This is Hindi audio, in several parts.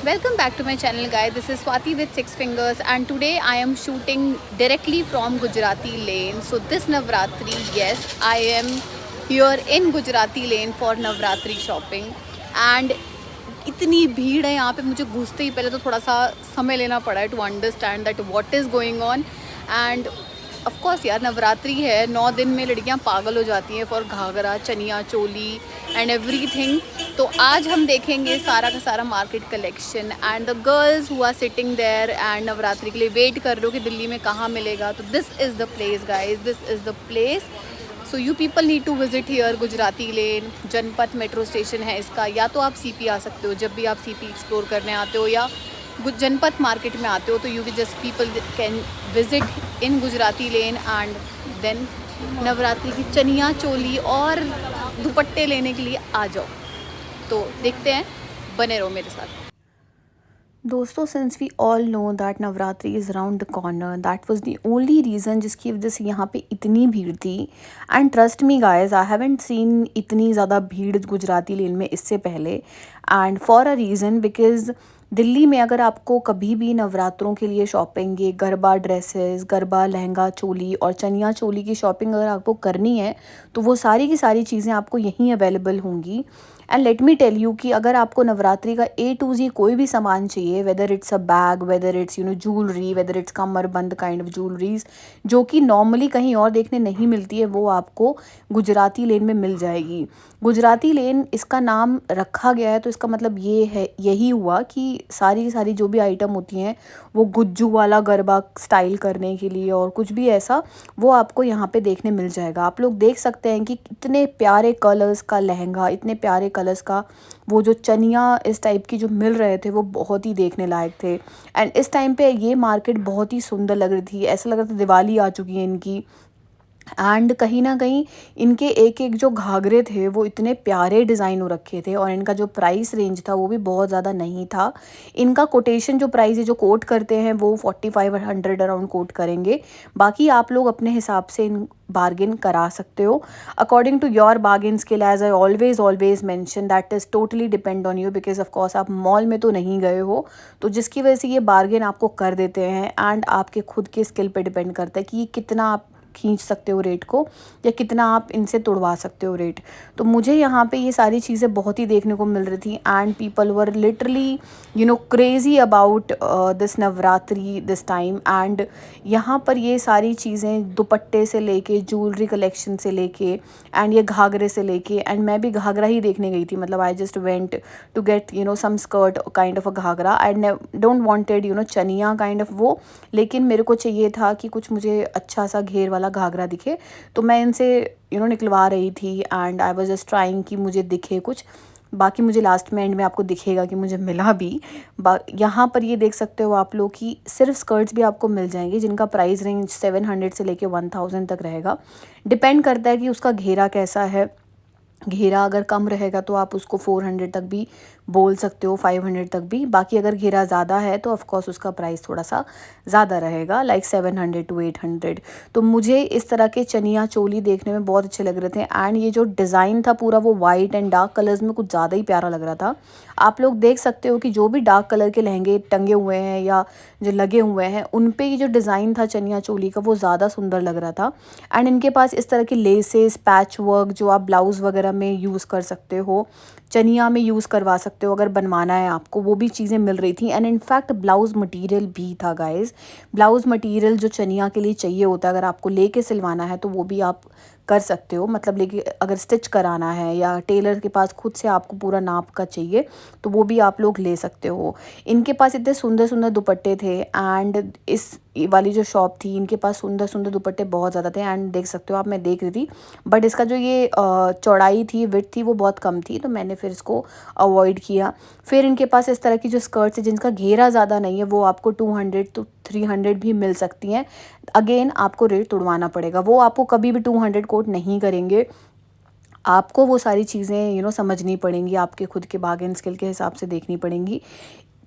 Welcome back to my channel guys. This is Swati with Six Fingers and today I am shooting directly from Gujarati Lane. So this Navratri, yes, I am here in Gujarati Lane for Navratri shopping and इतनी भीड़ है यहाँ पे, मुझे घुसते ही पहले तो थोड़ा सा समय लेना पड़ा है to understand that what is going on. And of course यार, नवरात्रि है, 9 दिन में लड़कियाँ पागल हो जाती हैं for Ghaghara, chaniya choli and everything. तो आज हम देखेंगे सारा का सारा market collection and the girls who are sitting there and Navratri के लिए वेट कर रहे हो कि दिल्ली में कहाँ मिलेगा। तो this is the place guys, this is the place. So you people need to visit here. Gujarati lane Janpath metro station है इसका, या तो आप सीपी आ सकते हो जब भी आप सीपी एक्सप्लोर करने आते हो, या जनपथ मार्केट में आते हो तो you just people can visit in Gujarati lane and then Navratri की चनिया चोली और दुपट्टे लेने के लिए आ जाओ। तो देखते हैं, बने रहो मेरे साथ। दोस्तों, since we all know that Navratri is around the corner, that was the only reason जिसकी वजह से यहाँ पे इतनी भीड़ थी। And trust me guys, I haven't seen इतनी ज़्यादा भीड़ गुजराती लेन में इससे पहले। And for a reason, because Delhi में अगर आपको कभी भी नवरात्रों के लिए शॉपिंग, ये गरबा ड्रेसेस, गरबा लहंगा चोली और चनिया चोली की शॉपिंग अगर आपको करनी है तो वो सारी की सारी चीज़ें आपको यहीं अवेलेबल होंगी। And let me tell you कि अगर आपको नवरात्रि का A to Z कोई भी सामान चाहिए, whether it's a bag, whether it's jewellery, whether it's कमरबंद काइंड ऑफ ज्वेलरीज जो कि नॉर्मली कहीं और देखने नहीं मिलती है, वो आपको गुजराती लेन में मिल जाएगी। गुजराती लेन इसका नाम रखा गया है तो इसका मतलब ये है, यही हुआ कि सारी की सारी जो भी आइटम होती हैं वो गुज्जू वाला गरबा स्टाइल करने के लिए और कुछ भी ऐसा, वो आपको यहाँ पे देखने मिल जाएगा। आप लोग देख सकते हैं कि कितने प्यारे कलर्स का लहंगा, इतने प्यारे कलर्स का वो जो चनिया इस टाइप की जो मिल रहे थे वो बहुत ही देखने लायक थे। एंड इस टाइम पे ये मार्केट बहुत ही सुंदर लग रही थी, ऐसा लग रहा था दिवाली आ चुकी है इनकी। एंड कहीं ना कहीं इनके एक एक जो घाघरे थे वो इतने प्यारे डिज़ाइन हो रखे थे और इनका जो प्राइस रेंज था वो भी बहुत ज़्यादा नहीं था। इनका कोटेशन जो प्राइस है जो कोट करते हैं वो 4500 अराउंड कोट करेंगे। बाकी आप लोग अपने हिसाब से इन बार्गेन करा सकते हो according to your bargain skill. As I always mention that is totally depend on you, because of course आप मॉल में तो नहीं गए हो, तो जिसकी वजह से ये बार्गेन आपको कर देते हैं। एंड आपके खुद के स्किल पे डिपेंड करता है कि ये कितना आप खींच सकते हो रेट को या कितना आप इनसे तुड़वा सकते हो रेट। तो मुझे यहाँ पे ये सारी चीज़ें बहुत ही देखने को मिल रही थी and people were literally crazy about this Navratri this time. And यहाँ पर ये सारी चीज़ें दुपट्टे से लेके, ज्वेलरी कलेक्शन से लेके एंड ये घाघरे से लेके, एंड मैं भी घाघरा ही देखने गई थी, मतलब I just went to get some skirt kind of a ghagra. I don't wanted chaniya kind of वो, लेकिन मेरे को चाहिए था कि कुछ मुझे अच्छा सा घेर वाला घाघरा दिखे, तो मैं इनसे निकलवा रही थी and I was just trying कि मुझे दिखे कुछ। बाकी मुझे लास्ट में एंड में आपको दिखेगा कि मुझे मिला भी। यहाँ पर ये देख सकते हो आप लोग कि सिर्फ स्कर्ट्स भी आपको मिल जाएंगी जिनका प्राइस रेंज 700 से लेके 1000 तक रहेगा। डिपेंड करता है कि उसका घेरा कैसा है। घेरा अगर कम रहेगा तो आप उसको 400 तक भी बोल सकते हो, 500 तक भी। बाकी अगर घेरा ज़्यादा है तो ऑफकोर्स उसका प्राइस थोड़ा सा ज़्यादा रहेगा, लाइक 700 to 800। तो मुझे इस तरह के चनिया चोली देखने में बहुत अच्छे लग रहे थे एंड ये जो डिज़ाइन था पूरा वो वाइट एंड डार्क कलर्स में कुछ ज़्यादा ही प्यारा लग रहा था। आप लोग देख सकते हो कि जो भी डार्क कलर के लहंगे टंगे हुए हैं या जो लगे हुए हैं उन पे ये जो डिज़ाइन था चनिया चोली का वो ज़्यादा सुंदर लग रहा था। एंड इनके पास इस तरह के लेसेस, पैच वर्क जो आप ब्लाउज़ वगैरह में यूज़ कर सकते हो, चनिया में यूज़ करवा सकते हो अगर बनवाना है आपको, वो भी चीज़ें मिल रही थी। एंड इनफैक्ट ब्लाउज़ मटेरियल भी था गाइस। ब्लाउज़ मटेरियल जो चनिया के लिए चाहिए होता है अगर आपको लेके सिलवाना है तो वो भी आप कर सकते हो, मतलब लेके अगर स्टिच कराना है या टेलर के पास खुद से आपको पूरा नाप का चाहिए तो वो भी आप लोग ले सकते हो। इनके पास इतने सुंदर सुंदर दुपट्टे थे एंड इस वाली जो शॉप थी इनके पास सुंदर सुंदर दुपट्टे बहुत ज़्यादा थे। एंड देख सकते हो आप, मैं देख रही थी बट इसका जो ये चौड़ाई थी, विड्थ थी, वो बहुत कम थी, तो मैंने फिर इसको अवॉइड किया। फिर इनके पास इस तरह की जो स्कर्ट्स है जिनका घेरा ज़्यादा नहीं है वो आपको 200 to 300 भी मिल सकती हैं। अगेन आपको रेट तुड़वाना पड़ेगा, वो आपको कभी भी 200 कोट नहीं करेंगे। आपको वो सारी चीज़ें समझनी पड़ेंगी, आपके खुद के बार्गेन स्किल के हिसाब से देखनी पड़ेंगी।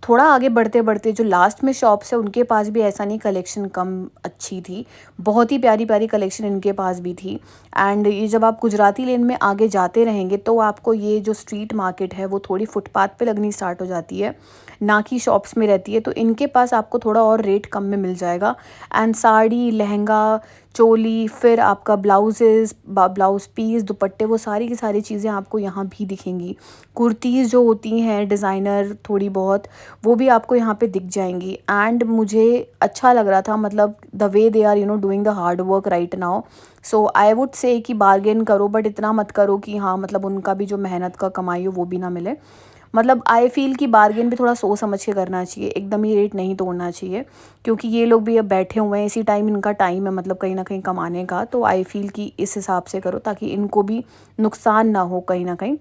थोड़ा आगे बढ़ते बढ़ते जो लास्ट में शॉप्स है उनके पास भी ऐसा नहीं कलेक्शन कम अच्छी थी, बहुत ही प्यारी प्यारी कलेक्शन इनके पास भी थी। एंड ये जब आप गुजराती लेन में आगे जाते रहेंगे तो आपको ये जो स्ट्रीट मार्केट है वो थोड़ी फुटपाथ पे लगनी स्टार्ट हो जाती है। ना कि शॉप्स में रहती है, तो इनके पास आपको थोड़ा और रेट कम में मिल जाएगा। एंड साड़ी, लहंगा, चोली, फिर आपका ब्लाउजेज़, ब्लाउज़ पीस, दुपट्टे, वो सारी की सारी चीज़ें आपको यहाँ भी दिखेंगी। कुर्तीज़ जो होती हैं डिज़ाइनर थोड़ी बहुत, वो भी आपको यहाँ पे दिख जाएंगी। एंड मुझे अच्छा लग रहा था, मतलब the way they are doing the hard work right now. So I would say कि बार्गेन करो, बट इतना मत करो कि हाँ मतलब उनका भी जो मेहनत का कमाई हो वो भी ना मिले। मतलब आई फ़ील कि बार्गेन भी थोड़ा सोच समझ के करना चाहिए, एकदम ही रेट नहीं तोड़ना चाहिए, क्योंकि ये लोग भी अब बैठे हुए हैं, इसी टाइम इनका टाइम है मतलब कहीं ना कहीं कमाने का। तो आई फ़ील कि इस हिसाब से करो ताकि इनको भी नुकसान ना हो कहीं ना कहीं।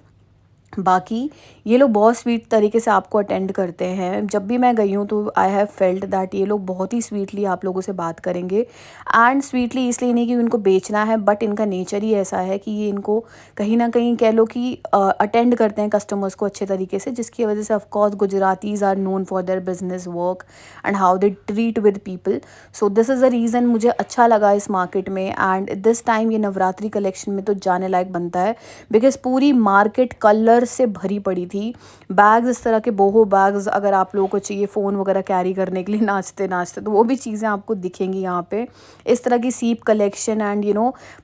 बाकी ये लोग बहुत स्वीट तरीके से आपको अटेंड करते हैं। जब भी मैं गई हूँ तो आई हैव फेल्ट दैट ये लोग बहुत ही स्वीटली आप लोगों से बात करेंगे। एंड स्वीटली इसलिए नहीं कि उनको बेचना है, बट इनका नेचर ही ऐसा है कि ये इनको कहीं ना कहीं कह लो कि अटेंड करते हैं कस्टमर्स को अच्छे तरीके से, जिसकी वजह से of course Gujaratis are known for their business work and how they treat with people. So this is the reason मुझे अच्छा लगा इस मार्केट में। एंड दिस टाइम ये नवरात्रि कलेक्शन में तो जाने लायक बनता है, बिकॉज पूरी मार्केट कलर से भरी पड़ी थी। बैग्स, इस तरह के बोहो बैग्स अगर आप लोगों को चाहिए फ़ोन वगैरह कैरी करने के लिए नाचते नाचते, तो वो भी चीज़ें आपको दिखेंगी यहाँ पे। इस तरह की सीप कलेक्शन एंड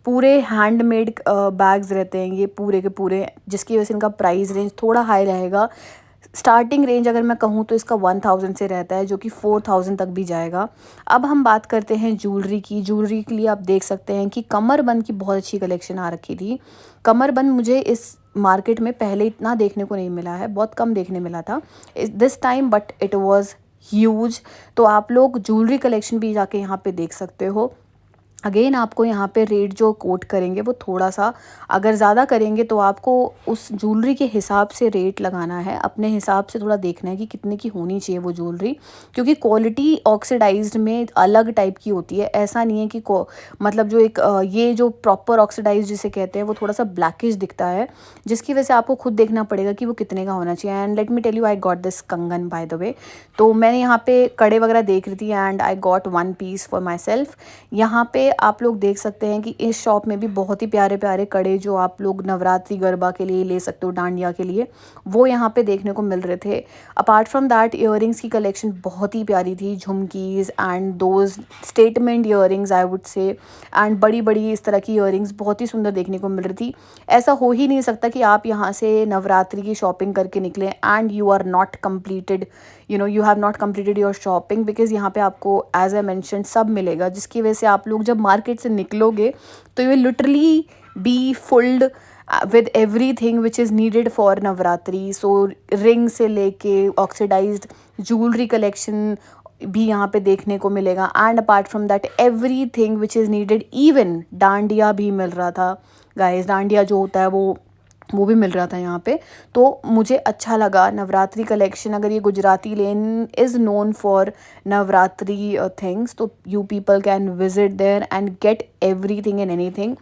पूरे हैंडमेड बैग्स रहते हैं ये पूरे के पूरे, जिसकी वजह से इनका प्राइस रेंज थोड़ा हाई रहेगा। स्टार्टिंग रेंज अगर मैं कहूँ तो इसका 1000 से रहता है, जो कि 4000 तक भी जाएगा। अब हम बात करते हैं ज्वेलरी की। ज्वेलरी के लिए आप देख सकते हैं कि कमरबंद की बहुत अच्छी कलेक्शन आ रखी थी। कमरबंद मुझे इस मार्केट में पहले इतना देखने को नहीं मिला है, बहुत कम देखने मिला था this time, but it was huge. तो आप लोग ज्वेलरी कलेक्शन भी जाके यहाँ पे देख सकते हो। अगेन आपको यहाँ पे रेट जो कोट करेंगे वो थोड़ा सा अगर ज़्यादा करेंगे तो आपको उस ज्वेलरी के हिसाब से रेट लगाना है, अपने हिसाब से थोड़ा देखना है कि कितने की होनी चाहिए वो ज्वेलरी, क्योंकि क्वालिटी ऑक्सीडाइज्ड में अलग टाइप की होती है। ऐसा नहीं है कि मतलब जो एक ये जो प्रॉपर ऑक्सीडाइज जिसे कहते हैं वो थोड़ा सा ब्लैकिश दिखता है, जिसकी वजह से आपको खुद देखना पड़ेगा कि वो कितने का होना चाहिए। And let me tell you, I got this kangan by the way. तो मैंने यहाँ पे कड़े वगैरह देख रही थी and I got 1 piece for myself. यहाँ पे आप लोग देख सकते हैं कि इस शॉप में भी बहुत ही प्यारे प्यारे कड़े जो आप लोग नवरात्रि गरबा के लिए ले सकते हो, डांडिया के लिए, वो यहाँ पे देखने को मिल रहे थे। अपार्ट फ्रॉम दैट ईयरिंग्स की कलेक्शन बहुत ही प्यारी थी, jhumkis and those statement earrings I would say, and बड़ी बड़ी इस तरह की ईयरिंग्स बहुत ही सुंदर देखने को मिल रही थी। ऐसा हो ही नहीं सकता कि आप यहाँ से नवरात्रि की शॉपिंग करके निकलें and you are not completed, you have not completed your shopping, because यहाँ पे आपको एज आई मैंशन सब मिलेगा, जिसकी वजह से आप लोग जब मार्केट से निकलोगे तो you literally be filled with everything which is needed for Navratri. So ring से लेके ऑक्सीडाइज्ड ज्वेलरी कलेक्शन भी यहाँ पे देखने को मिलेगा। And apart from that everything which is needed, even dandiya भी मिल रहा था गाइस। डांडिया जो होता है वो भी मिल रहा था यहाँ पे। तो मुझे अच्छा लगा नवरात्रि कलेक्शन। अगर ये Gujarati lane is known for Navratri things, तो you people can visit there and get everything and anything.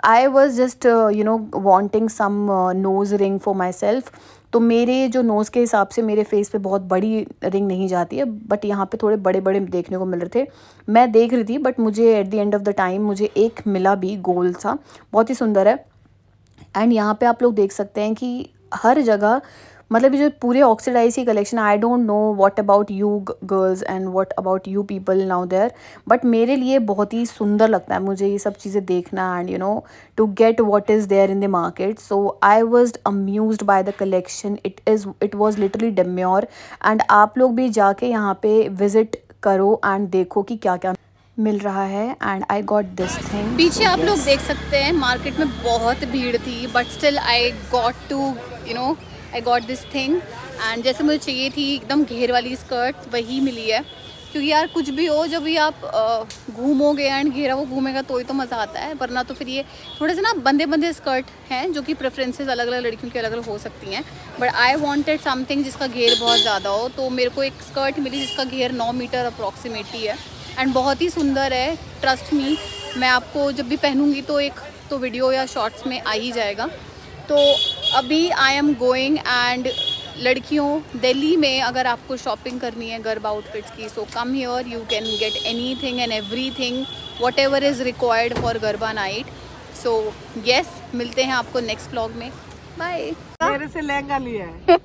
I was just wanting some nose ring for myself. तो मेरे जो नोज़ के हिसाब से मेरे फेस पे बहुत बड़ी रिंग नहीं जाती है, बट यहाँ पे थोड़े बड़े बड़े देखने को मिल रहे थे। मैं देख रही थी, बट मुझे at the end of the time मुझे एक मिला भी गोल सा, बहुत ही सुंदर है। एंड यहाँ पे आप लोग देख सकते हैं कि हर जगह मतलब ये जो पूरे ऑक्सीडाइज की collection, I don't know what about you girls and what about you people now there, but मेरे लिए बहुत ही सुंदर लगता है मुझे ये सब चीज़ें देखना and to get what is there in the market. So I was amused by the collection. It was literally demure. And आप लोग भी जाके यहाँ पे विजिट करो एंड देखो कि क्या क्या मिल रहा है। And I got this thing. पीछे आप लोग देख सकते हैं मार्केट में बहुत भीड़ थी, but still I got to I got this thing. And जैसे मुझे चाहिए थी एकदम घेर वाली स्कर्ट, वही मिली है। क्योंकि यार कुछ भी हो, जब भी आप घूमोगे एंड घेरा वो घूमेगा तो ही तो मज़ा आता है, वरना तो फिर ये थोड़े से ना बंदे बंदे स्कर्ट हैं, जो कि प्रेफरेंसेस अलग अलग लड़कियों की अलग अलग हो सकती हैं। बट आई वांटेड समथिंग जिसका घेर बहुत ज़्यादा हो, तो मेरे को एक स्कर्ट मिली जिसका घेर 9 मीटर अप्रॉक्सीमेटली है एंड बहुत ही सुंदर है। ट्रस्ट मी, मैं आपको जब भी पहनूंगी तो वीडियो या शॉर्ट्स में आ ही जाएगा। तो अभी आई एम गोइंग एंड लड़कियों दिल्ली में अगर आपको शॉपिंग करनी है गरबा आउटफिट्स की, so come here, you can get anything and everything whatever is required for garba night. So yes, मिलते हैं आपको नेक्स्ट व्लॉग में। बाय। मेरे से लहंगा लिया है।